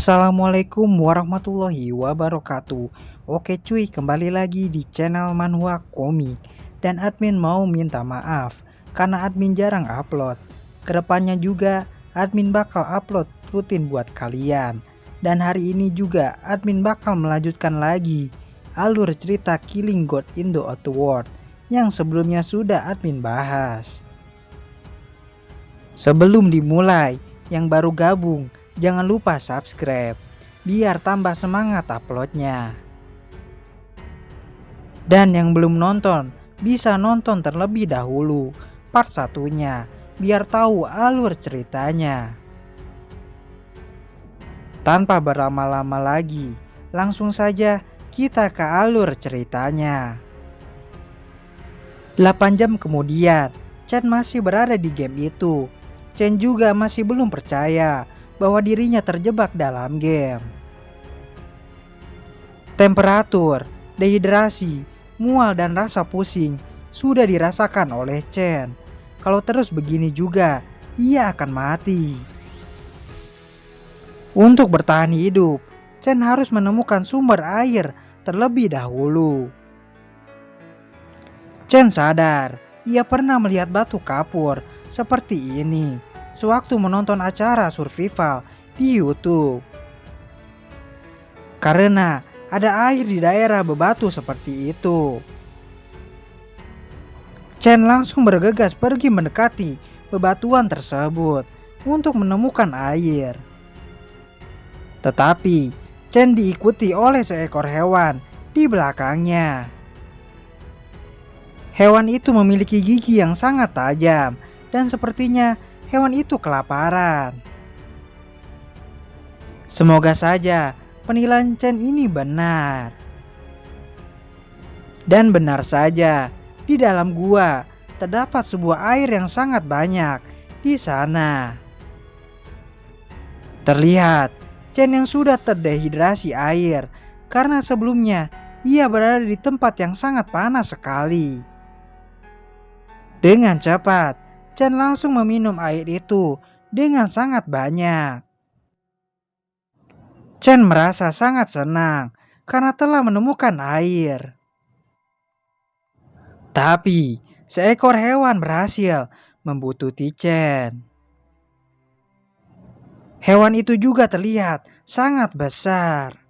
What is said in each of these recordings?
Assalamualaikum warahmatullahi wabarakatuh. Oke cuy, kembali lagi di channel Manhwa Komik. Dan admin mau minta maaf karena admin jarang upload. Kedepannya juga admin bakal upload rutin buat kalian. Dan hari ini juga admin bakal melanjutkan lagi alur cerita Killing God in the Outworld yang sebelumnya sudah admin bahas. Sebelum dimulai, yang baru gabung jangan lupa subscribe biar tambah semangat uploadnya. Dan yang belum nonton bisa nonton terlebih dahulu part satunya biar tahu alur ceritanya. Tanpa berlama-lama lagi, langsung saja kita ke alur ceritanya. 8 jam kemudian, Chen masih berada di game itu. Chen juga masih belum percaya bahwa dirinya terjebak dalam game. Temperatur, dehidrasi, mual dan rasa pusing sudah dirasakan oleh Chen. Kalau terus begini juga, ia akan mati. Untuk bertahan hidup, Chen harus menemukan sumber air terlebih dahulu. Chen sadar, ia pernah melihat batu kapur seperti ini sewaktu menonton acara survival di YouTube. Karena ada air di daerah bebatu seperti itu. Chen langsung bergegas pergi mendekati bebatuan tersebut untuk menemukan air. Tetapi Chen diikuti oleh seekor hewan di belakangnya. Hewan itu memiliki gigi yang sangat tajam dan sepertinya hewan itu kelaparan. Semoga saja penilaian Chen ini benar. Dan benar saja, di dalam gua terdapat sebuah air yang sangat banyak di sana. Terlihat Chen yang sudah terdehidrasi air karena sebelumnya ia berada di tempat yang sangat panas sekali. Dengan cepat, Chen langsung meminum air itu dengan sangat banyak. Chen merasa sangat senang karena telah menemukan air. Tapi, seekor hewan berhasil membututi Chen. Hewan itu juga terlihat sangat besar.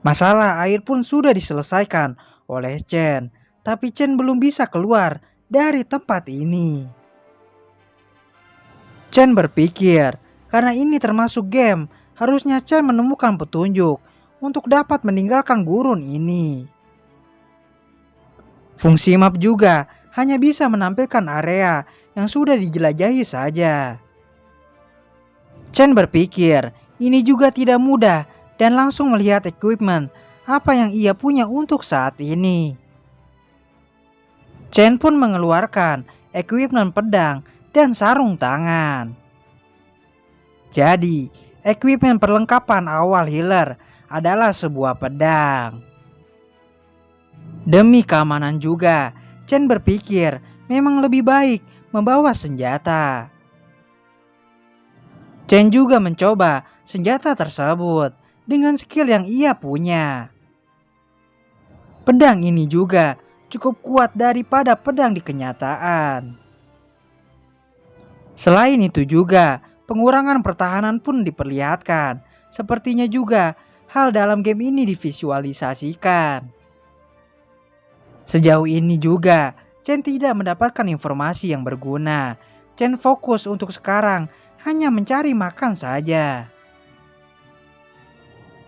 Masalah air pun sudah diselesaikan oleh Chen, tapi Chen belum bisa keluar dari tempat ini. Chen berpikir, karena ini termasuk game, harusnya Chen menemukan petunjuk untuk dapat meninggalkan gurun ini. Fungsi map juga hanya bisa menampilkan area yang sudah dijelajahi saja. Chen berpikir, ini juga tidak mudah dan langsung melihat equipment apa yang ia punya untuk saat ini. Chen pun mengeluarkan equipment pedang dan sarung tangan. Jadi, equipment perlengkapan awal healer adalah sebuah pedang. Demi keamanan juga, Chen berpikir memang lebih baik membawa senjata. Chen juga mencoba senjata tersebut dengan skill yang ia punya. Pedang ini juga cukup kuat daripada pedang di kenyataan. Selain itu juga, pengurangan pertahanan pun diperlihatkan. Sepertinya juga hal dalam game ini divisualisasikan. Sejauh ini juga, Chen tidak mendapatkan informasi yang berguna. Chen fokus untuk sekarang hanya mencari makan saja.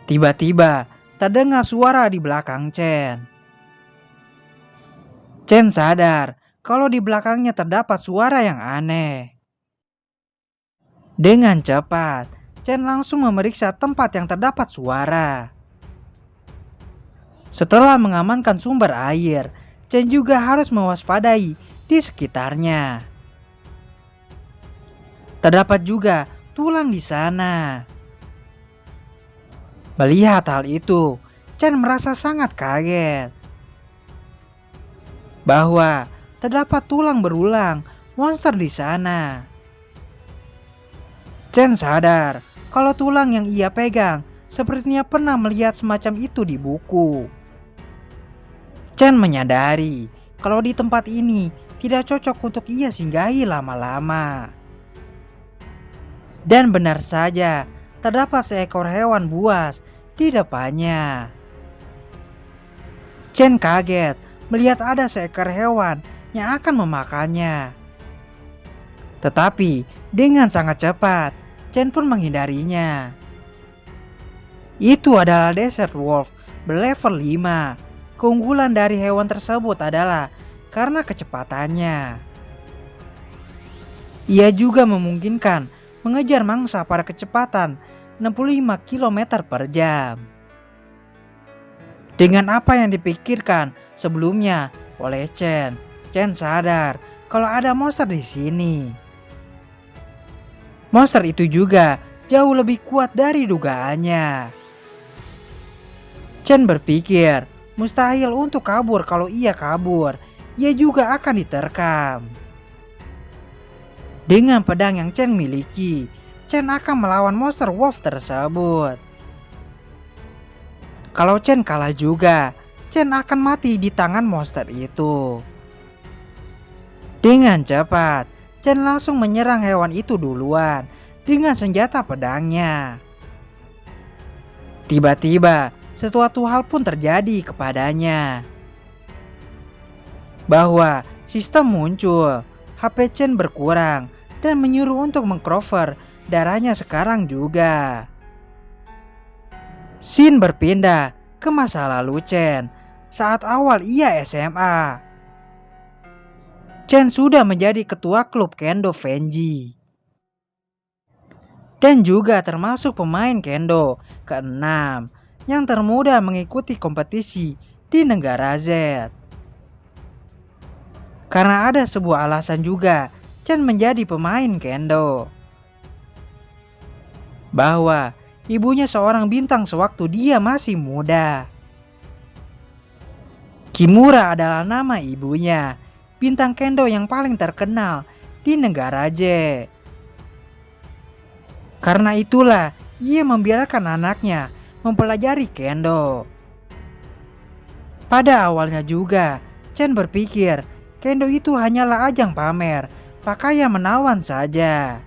Tiba-tiba, terdengar suara di belakang Chen. Chen sadar kalau di belakangnya terdapat suara yang aneh. Dengan cepat, Chen langsung memeriksa tempat yang terdapat suara. Setelah mengamankan sumber air, Chen juga harus mewaspadai di sekitarnya. Terdapat juga tulang di sana. Melihat hal itu, Chen merasa sangat kaget. Bahwa terdapat tulang berulang monster di sana. Chen sadar kalau tulang yang ia pegang sepertinya pernah melihat semacam itu di buku. Chen menyadari kalau di tempat ini tidak cocok untuk ia singgahi lama-lama. Dan benar saja, terdapat seekor hewan buas di depannya. Chen kaget melihat ada seekor hewan yang akan memakannya. Tetapi dengan sangat cepat, Chen pun menghindarinya. Itu adalah Desert Wolf berlevel 5. Keunggulan dari hewan tersebut adalah karena kecepatannya. Ia juga memungkinkan mengejar mangsa pada kecepatan 65 km per jam. Dengan apa yang dipikirkan sebelumnya oleh Chen sadar kalau ada monster di sini. Monster itu juga jauh lebih kuat dari dugaannya. Chen berpikir mustahil untuk kabur. Kalau ia kabur, ia juga akan diterkam. Dengan pedang yang Chen miliki, Chen akan melawan monster wolf tersebut. Kalau Chen kalah juga, Chen akan mati di tangan monster itu. Dengan cepat, Chen langsung menyerang hewan itu duluan dengan senjata pedangnya. Tiba-tiba, sesuatu hal pun terjadi kepadanya. Bahwa sistem muncul, HP Chen berkurang dan menyuruh untuk mengcover darahnya sekarang juga. Scene berpindah ke masa lalu Chen saat awal ia SMA. Chen sudah menjadi ketua klub kendo Fenji dan juga termasuk pemain kendo ke-6 yang termuda mengikuti kompetisi di negara Z. Karena ada sebuah alasan juga Chen menjadi pemain kendo, bahwa ibunya seorang bintang sewaktu dia masih muda. Kimura adalah nama ibunya, bintang kendo yang paling terkenal di negara J. Karena itulah ia membiarkan anaknya mempelajari kendo. Pada awalnya juga, Chen berpikir kendo itu hanyalah ajang pamer pakaian menawan saja.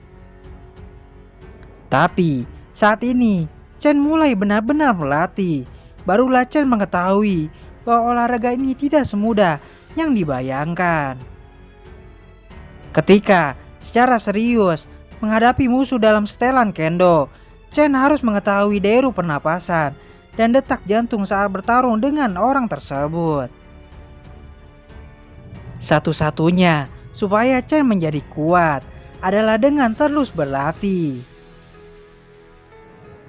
Tapi saat ini Chen mulai benar-benar melatih. Barulah Chen mengetahui bahwa olahraga ini tidak semudah yang dibayangkan. Ketika secara serius menghadapi musuh dalam setelan kendo, Chen harus mengetahui deru pernapasan dan detak jantung saat bertarung dengan orang tersebut. Satu-satunya supaya Chen menjadi kuat adalah dengan terus berlatih.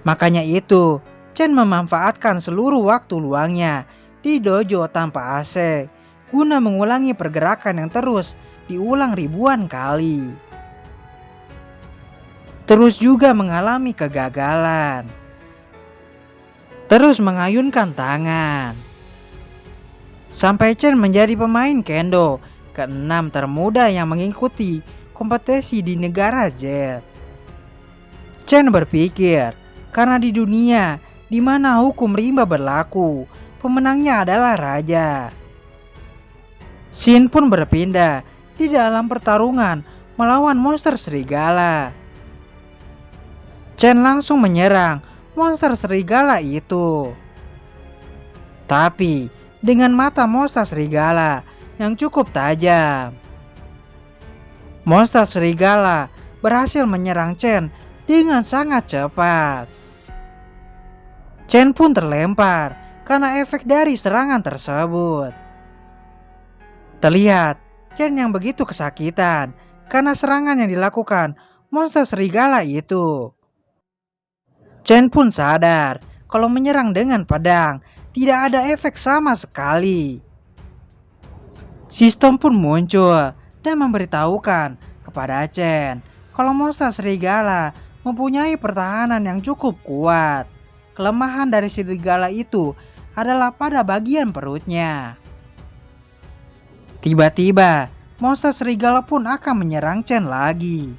Makanya itu, Chen memanfaatkan seluruh waktu luangnya di dojo tanpa AC guna mengulangi pergerakan yang terus diulang ribuan kali. Terus juga mengalami kegagalan. Terus mengayunkan tangan. Sampai Chen menjadi pemain kendo ke-6 termuda yang mengikuti kompetisi di negara Z. Chen berpikir, karena di dunia di mana hukum rimba berlaku, pemenangnya adalah raja. Scene pun berpindah di dalam pertarungan melawan monster serigala. Chen langsung menyerang monster serigala itu. Tapi dengan mata monster serigala yang cukup tajam, monster serigala berhasil menyerang Chen dengan sangat cepat. Chen pun terlempar karena efek dari serangan tersebut. Terlihat Chen yang begitu kesakitan karena serangan yang dilakukan monster serigala itu. Chen pun sadar kalau menyerang dengan pedang tidak ada efek sama sekali. Sistem pun muncul dan memberitahukan kepada Chen kalau monster serigala mempunyai pertahanan yang cukup kuat. Kelemahan dari serigala itu adalah pada bagian perutnya. Tiba-tiba monster serigala pun akan menyerang Chen lagi.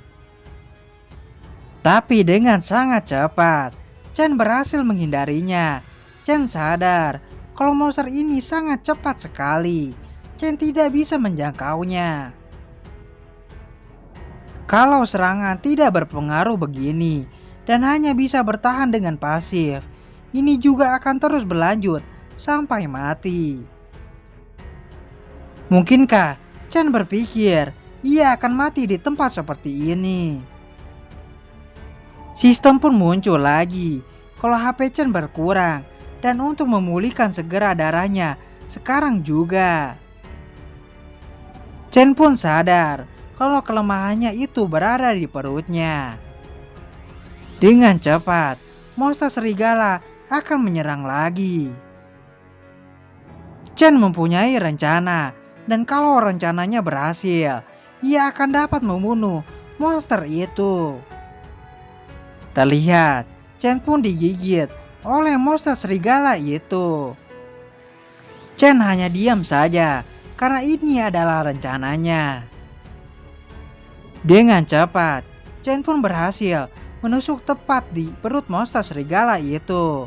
Tapi dengan sangat cepat, Chen berhasil menghindarinya. Chen sadar kalau monster ini sangat cepat sekali. Chen tidak bisa menjangkaunya. Kalau serangan tidak berpengaruh begini dan hanya bisa bertahan dengan pasif, ini juga akan terus berlanjut sampai mati. Mungkinkah Chen berpikir ia akan mati di tempat seperti ini? Sistem pun muncul lagi kalau HP Chen berkurang dan untuk memulihkan segera darahnya sekarang juga. Chen pun sadar kalau kelemahannya itu berada di perutnya. Dengan cepat, monster serigala akan menyerang lagi. Chen mempunyai rencana, dan kalau rencananya berhasil, ia akan dapat membunuh monster itu. Terlihat, Chen pun digigit oleh monster serigala itu. Chen hanya diam saja, karena ini adalah rencananya. Dengan cepat, Chen pun berhasil menusuk tepat di perut monster serigala itu.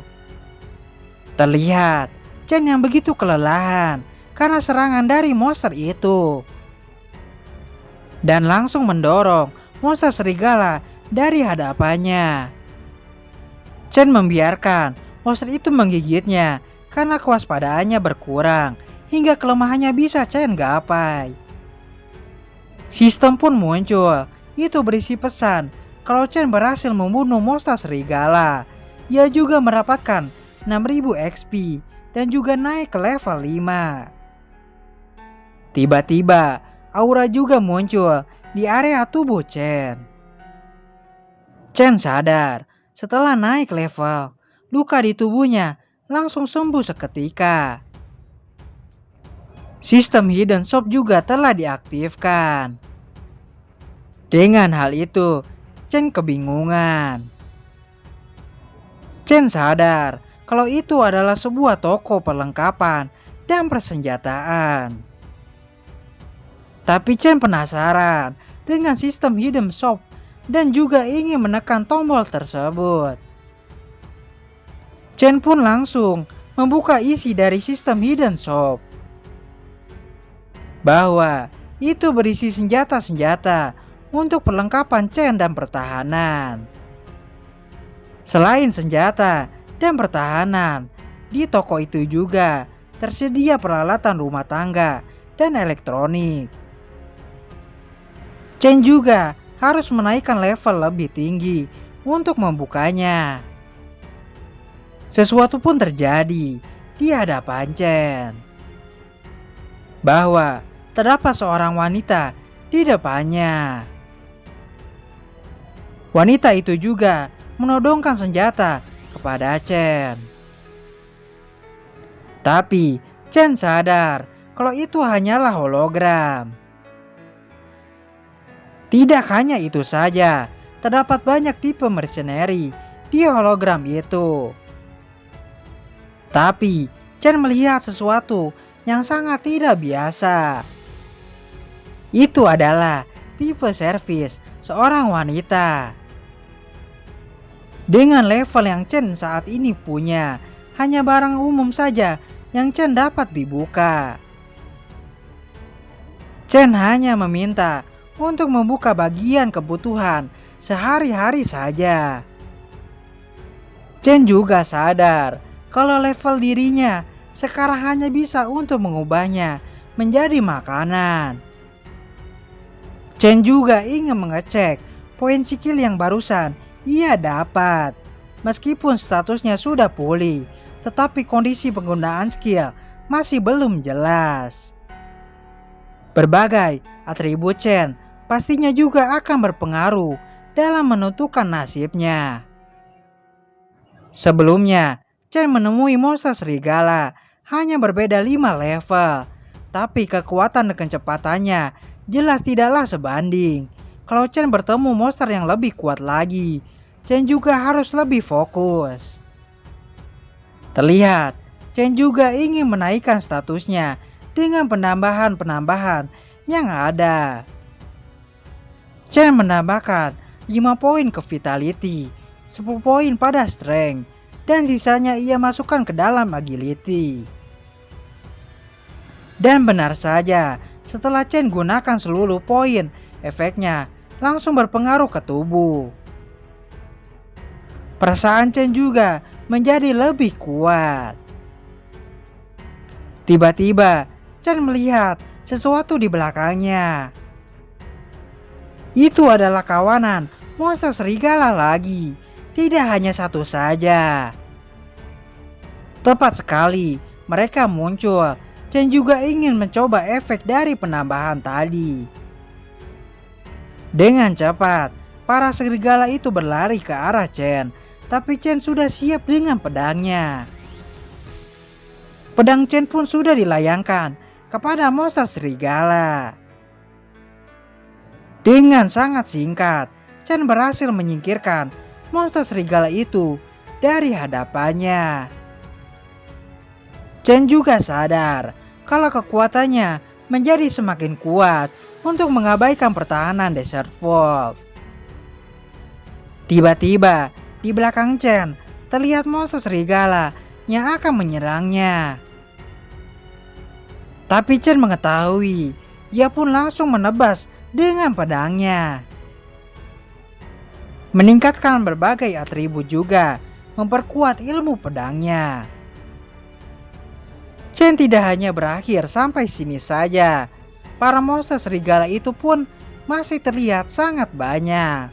Terlihat, Chen yang begitu kelelahan karena serangan dari monster itu. Dan langsung mendorong monster serigala dari hadapannya. Chen membiarkan monster itu menggigitnya karena kewaspadaannya berkurang hingga kelemahannya bisa Chen gapai. Sistem pun muncul, itu berisi pesan kalau Chen berhasil membunuh monster serigala. Ia juga mendapatkan 6000 XP dan juga naik ke level 5. Tiba-tiba, aura juga muncul di area tubuh Chen. Chen sadar, setelah naik level, luka di tubuhnya langsung sembuh seketika. Sistem Hidden Shop juga telah diaktifkan. Dengan hal itu, Chen kebingungan. Chen sadar kalau itu adalah sebuah toko perlengkapan dan persenjataan. Tapi Chen penasaran dengan sistem Hidden Shop dan juga ingin menekan tombol tersebut. Chen pun langsung membuka isi dari sistem Hidden Shop. Bahwa itu berisi senjata-senjata untuk perlengkapan Chen dan pertahanan. Selain senjata dan pertahanan, di toko itu juga tersedia peralatan rumah tangga dan elektronik. Chen juga harus menaikkan level lebih tinggi untuk membukanya. Sesuatu pun terjadi di hadapan Chen. Bahwa terdapat seorang wanita di depannya. Wanita itu juga menodongkan senjata kepada Chen. Tapi Chen sadar kalau itu hanyalah hologram. Tidak hanya itu saja, terdapat banyak tipe mercenary di hologram itu. Tapi Chen melihat sesuatu yang sangat tidak biasa. Itu adalah tipe servis seorang wanita. Dengan level yang Chen saat ini punya, hanya barang umum saja yang Chen dapat dibuka. Chen hanya meminta untuk membuka bagian kebutuhan sehari-hari saja. Chen juga sadar kalau level dirinya sekarang hanya bisa untuk mengubahnya menjadi makanan. Chen juga ingin mengecek poin skill yang barusan ia dapat. Meskipun statusnya sudah pulih, tetapi kondisi penggunaan skill masih belum jelas. Berbagai atribut Chen pastinya juga akan berpengaruh dalam menentukan nasibnya. Sebelumnya, Chen menemui monster serigala hanya berbeda 5 level, tapi kekuatan dan kecepatannya jelas tidaklah sebanding. Kalau Chen bertemu monster yang lebih kuat lagi, Chen juga harus lebih fokus. Terlihat, Chen juga ingin menaikkan statusnya dengan penambahan-penambahan yang ada. Chen menambahkan 5 poin ke vitality, 10 poin pada strength, dan sisanya ia masukkan ke dalam agility. Dan benar saja, setelah Chen gunakan seluruh poin, efeknya langsung berpengaruh ke tubuh. Perasaan Chen juga menjadi lebih kuat. Tiba-tiba, Chen melihat sesuatu di belakangnya. Itu adalah kawanan monster serigala lagi, tidak hanya satu saja. Tepat sekali, mereka muncul. Chen juga ingin mencoba efek dari penambahan tadi. Dengan cepat, para serigala itu berlari ke arah Chen, tapi Chen sudah siap dengan pedangnya. Pedang Chen pun sudah dilayangkan kepada monster serigala. Dengan sangat singkat, Chen berhasil menyingkirkan monster serigala itu dari hadapannya. Chen juga sadar kalau kekuatannya menjadi semakin kuat untuk mengabaikan pertahanan Desert Wolf. Tiba-tiba, di belakang Chen terlihat monster serigala yang akan menyerangnya. Tapi Chen mengetahui, ia pun langsung menebas dengan pedangnya. Meningkatkan berbagai atribut juga memperkuat ilmu pedangnya. Chen tidak hanya berakhir sampai sini saja. Para monster serigala itu pun masih terlihat sangat banyak.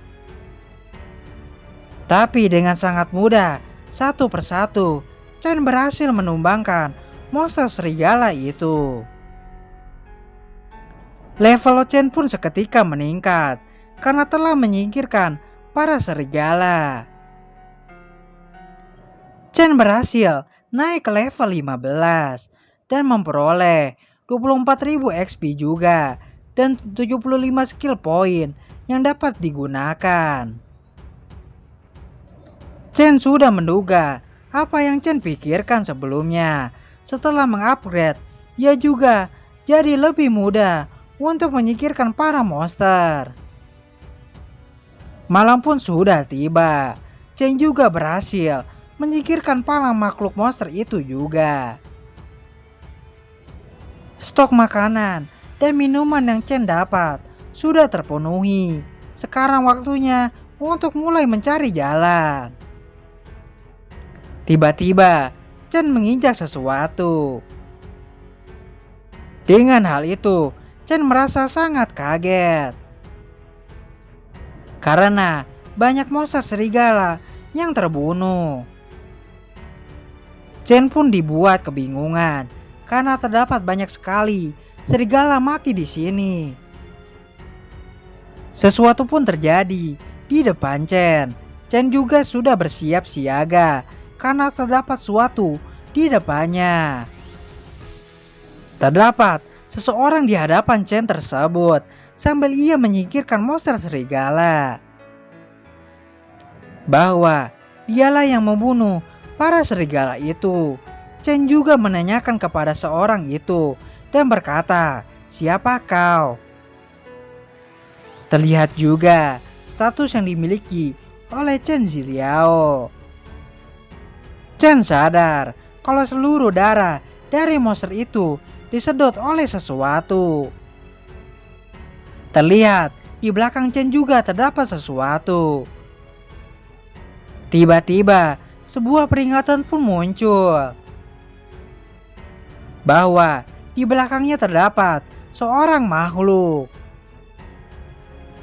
Tapi dengan sangat mudah, satu persatu, Chen berhasil menumbangkan monster serigala itu. Level Chen pun seketika meningkat karena telah menyingkirkan para serigala. Chen berhasil naik ke level 15 dan memperoleh 24.000 XP juga dan 75 skill point yang dapat digunakan. Chen sudah menduga apa yang Chen pikirkan sebelumnya. Setelah mengupgrade, ia juga jadi lebih mudah untuk menyingkirkan para monster. Malam pun sudah tiba. Chen juga berhasil menyingkirkan para makhluk monster itu juga. Stok makanan dan minuman yang Chen dapat sudah terpenuhi. Sekarang waktunya untuk mulai mencari jalan. Tiba-tiba, Chen menginjak sesuatu. Dengan hal itu, Chen merasa sangat kaget. Karena banyak monster serigala yang terbunuh. Chen pun dibuat kebingungan karena terdapat banyak sekali serigala mati di sini. Sesuatu pun terjadi di depan Chen. Chen juga sudah bersiap siaga karena terdapat sesuatu di depannya. Terdapat seseorang di hadapan Chen tersebut sambil ia menyingkirkan monster serigala. Bahwa dialah yang membunuh para serigala itu. Chen juga menanyakan kepada seorang itu dan berkata, "Siapa kau?" Terlihat juga status yang dimiliki oleh Chen Ziliao. Chen sadar kalau seluruh darah dari monster itu disedot oleh sesuatu. Terlihat di belakang Chen juga terdapat sesuatu. Tiba-tiba sebuah peringatan pun muncul. Bahwa di belakangnya terdapat seorang makhluk.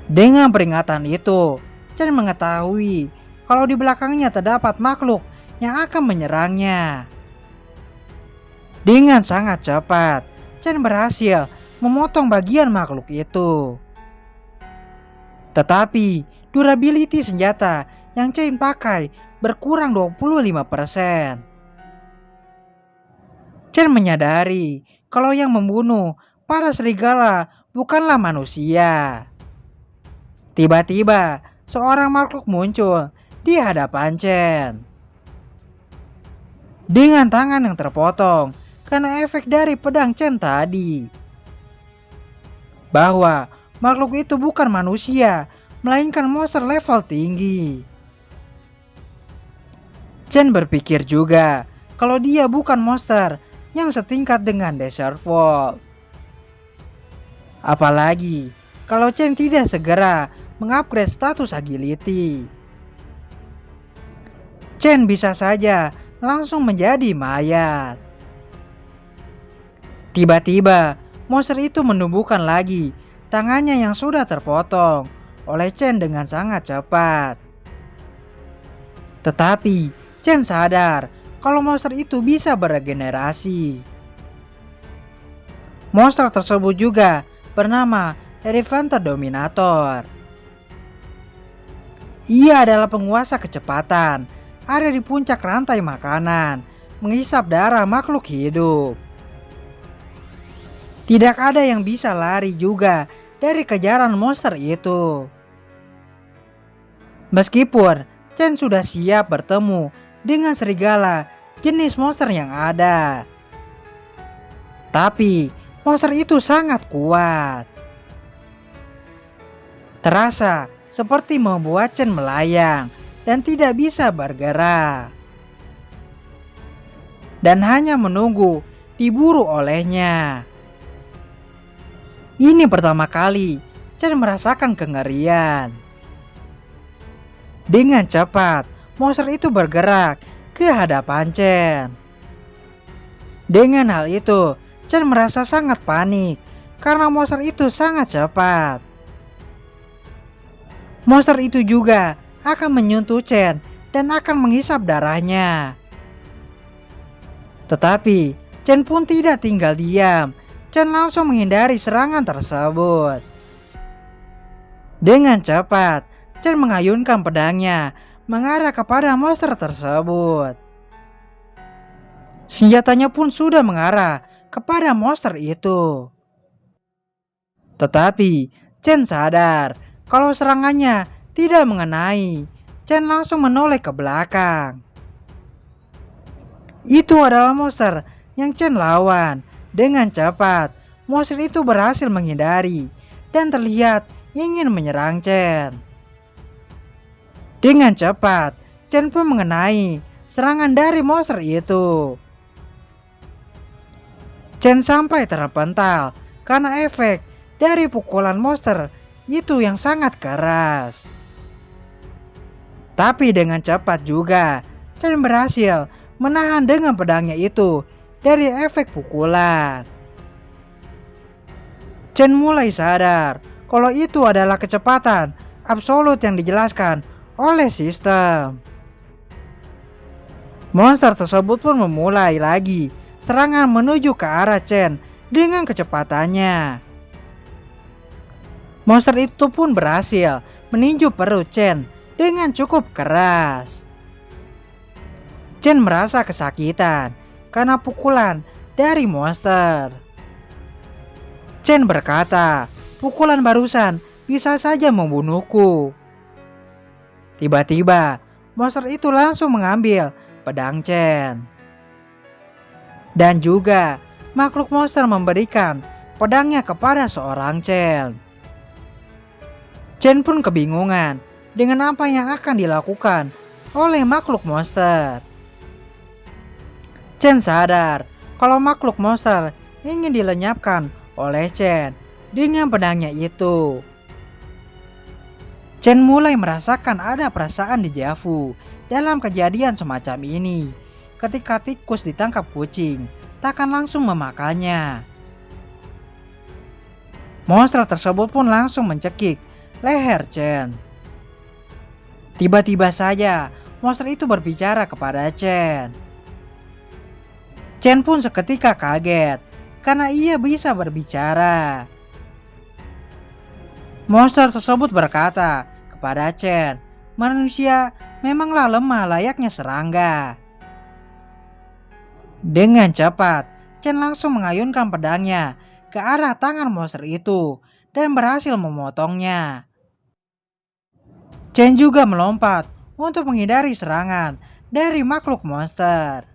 Dengan peringatan itu, Chen mengetahui kalau di belakangnya terdapat makhluk yang akan menyerangnya. Dengan sangat cepat, Chen berhasil memotong bagian makhluk itu. Tetapi, durability senjata yang Chen pakai berkurang 25%. Chen menyadari kalau yang membunuh para serigala bukanlah manusia. Tiba-tiba, seorang makhluk muncul di hadapan Chen. Dengan tangan yang terpotong karena efek dari pedang Chen tadi. Bahwa makhluk itu bukan manusia, melainkan monster level tinggi. Chen berpikir juga kalau dia bukan monster yang setingkat dengan Desert Wolf. Apalagi kalau Chen tidak segera mengupgrade status agility. Chen bisa saja langsung menjadi mayat. Tiba-tiba monster itu menumbuhkan lagi tangannya yang sudah terpotong oleh Chen dengan sangat cepat. Tetapi Chen sadar kalau monster itu bisa beregenerasi. Monster tersebut juga bernama Elevator Dominator. Ia adalah penguasa kecepatan, ada di puncak rantai makanan, menghisap darah makhluk hidup. Tidak ada yang bisa lari juga dari kejaran monster itu. Meskipun Chen sudah siap bertemu dengan serigala jenis monster yang ada, tapi monster itu sangat kuat. Terasa seperti membuat Chen melayang dan tidak bisa bergerak, dan hanya menunggu diburu olehnya. Ini pertama kali Chen merasakan kengerian. Dengan cepat, monster itu bergerak ke hadapan Chen. Dengan hal itu, Chen merasa sangat panik karena monster itu sangat cepat. Monster itu juga akan menyentuh Chen dan akan menghisap darahnya. Tetapi Chen pun tidak tinggal diam. Chen langsung menghindari serangan tersebut. Dengan cepat, Chen mengayunkan pedangnya mengarah kepada monster tersebut. Senjatanya pun sudah mengarah kepada monster itu. Tetapi Chen sadar kalau serangannya tidak mengenai. Chen langsung menoleh ke belakang. Itu adalah monster yang Chen lawan. Dengan cepat, monster itu berhasil menghindari dan terlihat ingin menyerang Chen. Dengan cepat, Chen pun mengenai serangan dari monster itu. Chen sampai terpental karena efek dari pukulan monster itu yang sangat keras. Tapi dengan cepat juga, Chen berhasil menahan dengan pedangnya itu dari efek pukulan. Chen mulai sadar kalau itu adalah kecepatan absolut yang dijelaskan oleh sistem. Monster tersebut pun memulai lagi serangan menuju ke arah Chen dengan kecepatannya. Monster itu pun berhasil meninju perut Chen dengan cukup keras. Chen merasa kesakitan karena pukulan dari monster. Chen berkata, pukulan barusan bisa saja membunuhku. Tiba-tiba, monster itu langsung mengambil pedang Chen. Dan juga, makhluk monster memberikan pedangnya kepada seorang Chen. Chen pun kebingungan dengan apa yang akan dilakukan oleh makhluk monster. Chen sadar kalau makhluk monster ingin dilenyapkan oleh Chen dengan pedangnya itu. Chen mulai merasakan ada perasaan dejavu dalam kejadian semacam ini. Ketika tikus ditangkap kucing, takkan langsung memakannya. Monster tersebut pun langsung mencekik leher Chen. Tiba-tiba saja, monster itu berbicara kepada Chen. Chen pun seketika kaget karena ia bisa berbicara. Monster tersebut berkata kepada Chen, manusia memanglah lemah layaknya serangga. Dengan cepat, Chen langsung mengayunkan pedangnya ke arah tangan monster itu dan berhasil memotongnya. Chen juga melompat untuk menghindari serangan dari makhluk monster.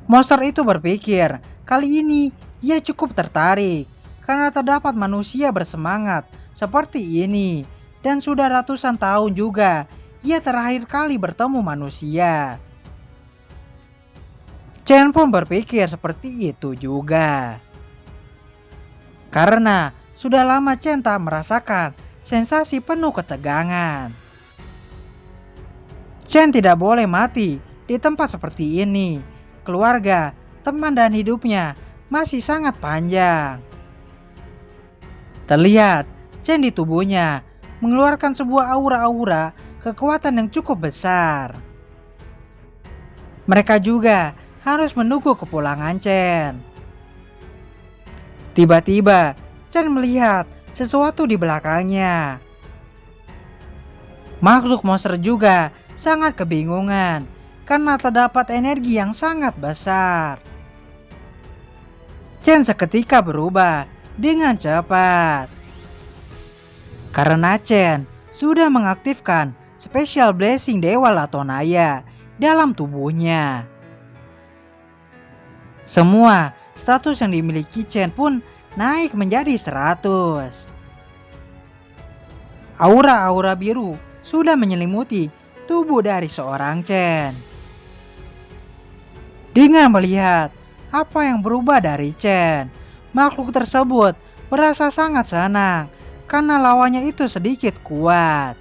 Monster itu berpikir kali ini ia cukup tertarik karena terdapat manusia bersemangat seperti ini. Dan sudah ratusan tahun juga ia terakhir kali bertemu manusia. Chen pun berpikir seperti itu juga. Karena sudah lama Chen tak merasakan sensasi penuh ketegangan. Chen tidak boleh mati di tempat seperti ini. Keluarga, teman dan hidupnya masih sangat panjang. Terlihat Chen di tubuhnya mengeluarkan sebuah aura-aura kekuatan yang cukup besar. Mereka juga harus menunggu kepulangan Chen. Tiba-tiba Chen melihat sesuatu di belakangnya. Makhluk monster juga sangat kebingungan karena terdapat energi yang sangat besar. Chen seketika berubah dengan cepat. Karena Chen sudah mengaktifkan Special Blessing Dewa Latonaya dalam tubuhnya. Semua status yang dimiliki Chen pun naik menjadi 100. Aura-aura biru sudah menyelimuti tubuh dari seorang Chen. Dengan melihat apa yang berubah dari Chen, makhluk tersebut merasa sangat senang karena lawannya itu sedikit kuat.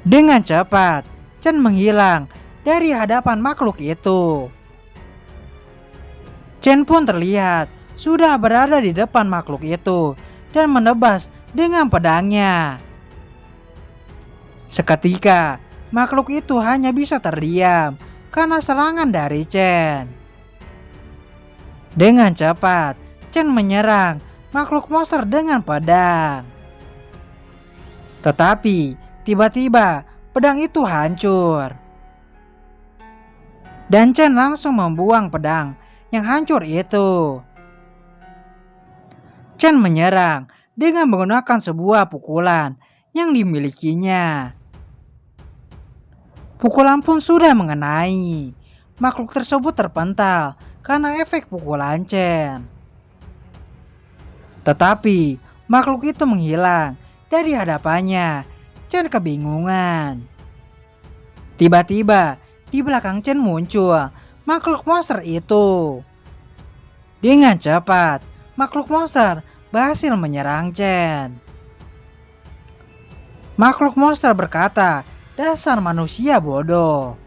Dengan cepat, Chen menghilang dari hadapan makhluk itu. Chen pun terlihat sudah berada di depan makhluk itu dan menebas dengan pedangnya. Seketika, makhluk itu hanya bisa terdiam karena serangan dari Chen. Dengan cepat, Chen menyerang makhluk monster dengan pedang. Tetapi, tiba-tiba pedang itu hancur. Dan Chen langsung membuang pedang yang hancur itu. Chen menyerang dengan menggunakan sebuah pukulan yang dimilikinya. Pukulan pun sudah mengenai. Makhluk tersebut terpental karena efek pukulan Chen. Tetapi makhluk itu menghilang dari hadapannya. Chen kebingungan. Tiba-tiba di belakang Chen muncul makhluk monster itu. Dengan cepat, makhluk monster berhasil menyerang Chen. Makhluk monster berkata, "Dasar manusia bodoh."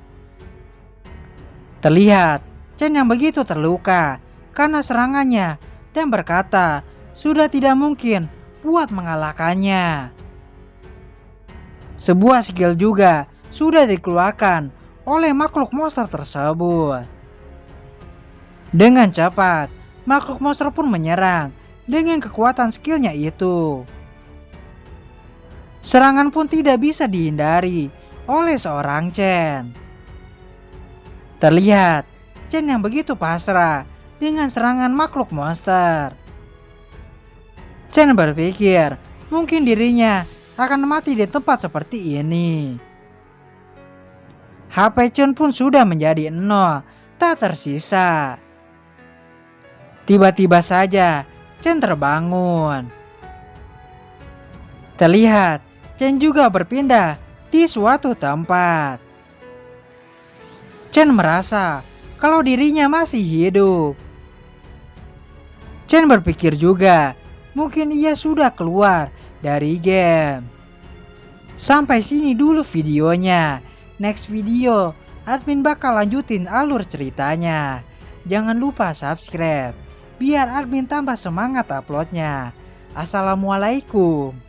Terlihat Chen yang begitu terluka karena serangannya dan berkata, sudah tidak mungkin buat mengalahkannya. Sebuah skill juga sudah dikeluarkan oleh makhluk monster tersebut. Dengan cepat, makhluk monster pun menyerang dengan kekuatan skillnya itu. Serangan pun tidak bisa dihindari oleh seorang Chen. Terlihat Chen yang begitu pasrah dengan serangan makhluk monster. Chen berpikir mungkin dirinya akan mati di tempat seperti ini. HP Chen pun sudah menjadi 0, tak tersisa. Tiba-tiba saja Chen terbangun. Terlihat Chen juga berpindah di suatu tempat. Chen merasa kalau dirinya masih hidup. Chen berpikir juga mungkin ia sudah keluar dari game. Sampai sini dulu videonya. Next video, admin bakal lanjutin alur ceritanya. Jangan lupa subscribe, biar admin tambah semangat uploadnya. Assalamualaikum.